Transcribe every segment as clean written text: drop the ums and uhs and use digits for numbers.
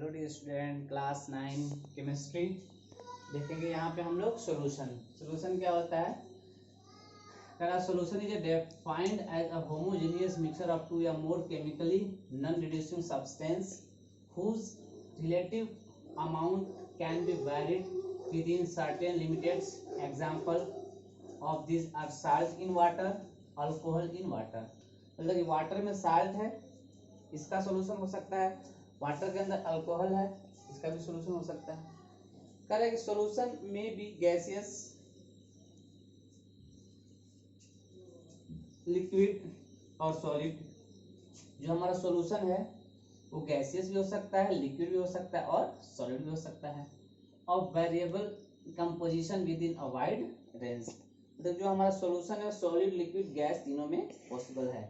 Hello dear student, class 9 chemistry देखेंगे। यहाँ पे हम लोग सॉल्यूशन क्या होता है। Solution is defined as a homogeneous mixture of two या more chemically non reducing substance whose relative amount can be varied within certain limits. Example of these are salt in water, alcohol in water. मतलब कि water में salt है, इसका solution हो सकता है। Water के अंदर अल्कोहल है, इसका भी सोल्यूशन हो सकता है। कह रहे हैं कि सोल्यूशन में बी गैसियस, लिक्विड और सॉलिड। जो हमारा सोल्यूशन है वो गैसियस भी हो सकता है, लिक्विड भी हो सकता है और सॉलिड भी हो सकता है। Of variable composition with in a wide range. मतलब जो हमारा सोल्यूशन है सॉलिड, लिक्विड, गैस तीनों में पॉसिबल है।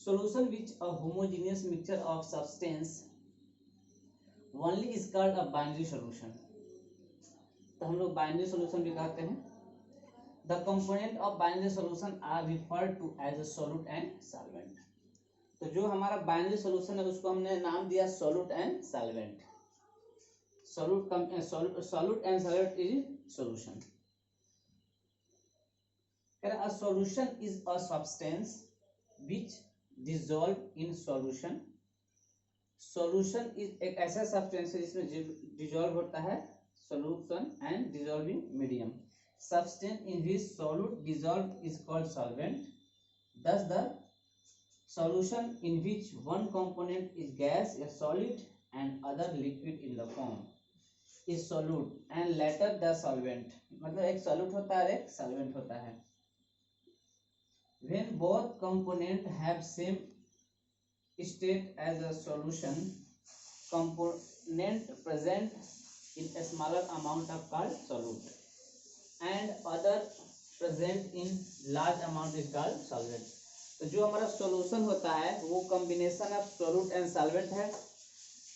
Solution which a homogeneous mixture of substance only is called a binary solution. तो हम लोग बाइनरी सोल्यूशन भी कहते हैं। The component of binary solution are referred to as a solute and solvent. तो जो हमारा बाइनरी सोल्यूशन है उसको हमने नाम दिया solute and solvent. Solute and solvent is solution. A solution is a substance which dissolve in solution. Solution is एक ऐसा सब्सटेंस है जिसमें डिजॉल्व होता है solution and dissolving medium. Substance in which solute dissolved is called solvent. Thus the solution in which one component is gas, a solid, and other liquid in the form is solute, and later the solvent. मतलब एक solute होता है और एक solvent होता है। When both components have same state as a solution, component present in a smaller amount are called solute, and other present in large amount is called solvent. तो जो हमारा solution होता है वो combination of solute and solvent है।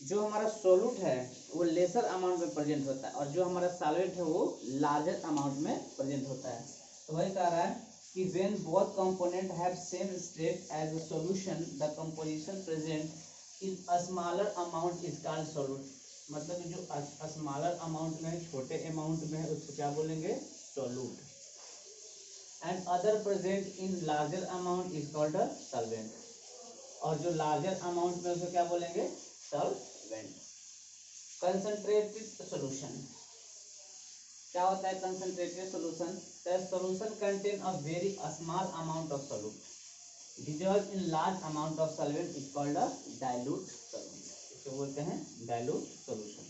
जो हमारा solute है वो लेसर अमाउंट में प्रेजेंट होता है और जो हमारा solvent है वो लार्जर अमाउंट में प्रेजेंट होता है। तो वही कह रहा है कि when both components have same state as a solution, the composition present in a smaller amount is called solute. मतलब जो smaller amount में है, छोटे amount में है, उसको क्या बोलेंगे? solute. And other present in larger amount is called a solvent. और जो larger amount में उसको क्या बोलेंगे? solvent. Concentrated solution. क्या होता है concentrated solution? The solution contain a very small amount of solute dissolved in large amount of solvent is called a dilute solution. इसको बोलते हैं dilute solution.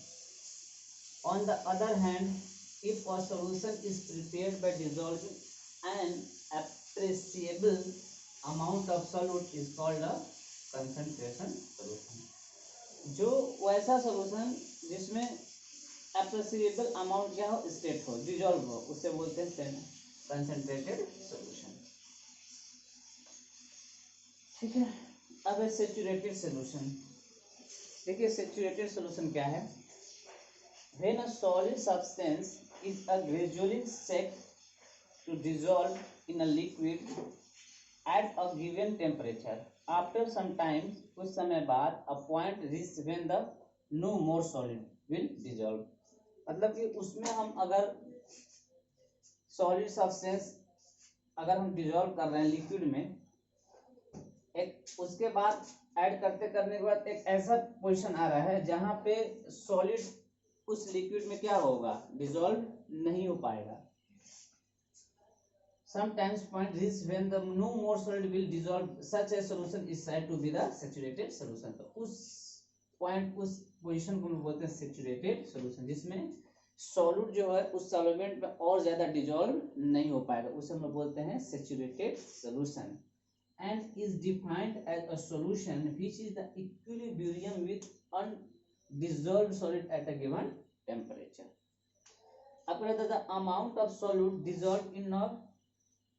On the other hand, if a solution is prepared by dissolving an appreciable amount of solute is called a concentration solution. जो वैसा solution जिसमें appreciable amount क्या हो, state हो, dissolve हो, उससे बोलते हैं कंसंट्रेटेड सॉल्यूशन। ठीक है। अब है सैचुरेटेड सॉल्यूशन। देखिए सैचुरेटेड सॉल्यूशन क्या है। When a solid substance is a gradually set to dissolve in a liquid at a given temperature after some time, कुछ समय बाद a point reach when the no more solid will dissolve. मतलब कि उसमें हम अगर सॉलिड सब्सटेंस अगर हम डिसॉल्व कर रहे हैं लिक्विड में, एक उसके बाद ऐड करने के बाद एक ऐसा पोजीशन आ रहा है जहां पे सॉलिड उस लिक्विड में क्या होगा, डिसॉल्व नहीं हो पाएगा। Sometimes point reach when the no more solid will dissolve, such a solution is said to be the saturated solution. तो उस पॉइंट, उस पोजीशन को हम बोलते हैं सैचुरेटेड सॉल्यूशन, जिसमें सॉल्यूट जो है उस सॉल्वेंट में और ज्यादा डिसॉल्व नहीं हो पाएगा, उसे हम लोग बोलते हैं saturated solution. And is defined as a solution which is the equilibrium with undissolved solid at a given temperature. अब कहता है the amount of solute dissolve in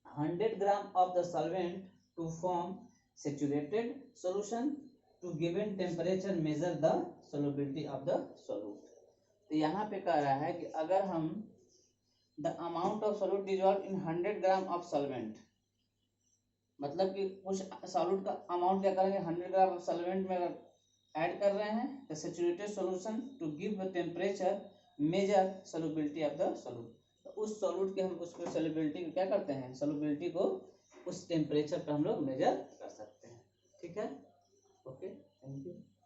100 gram of the solvent to form saturated solution to given temperature measure the solubility of the solute. तो यहाँ पे कह रहा है कि अगर हम the amount of solute dissolved in 100 gram of solvent, मतलब कि उस solute का अमाउंट क्या करेंगे, 100 ग्राम solvent में ऐड कर रहे हैं the saturated solution to give temperature measure solubility of the solute. तो उस सॉल्यूट के हम उसको सॉल्युबिलिटी को क्या करते हैं, सॉल्युबिलिटी को उस टेम्परेचर पे हम लोग मेजर कर सकते हैं। ठीक है, ओके, थैंक यू।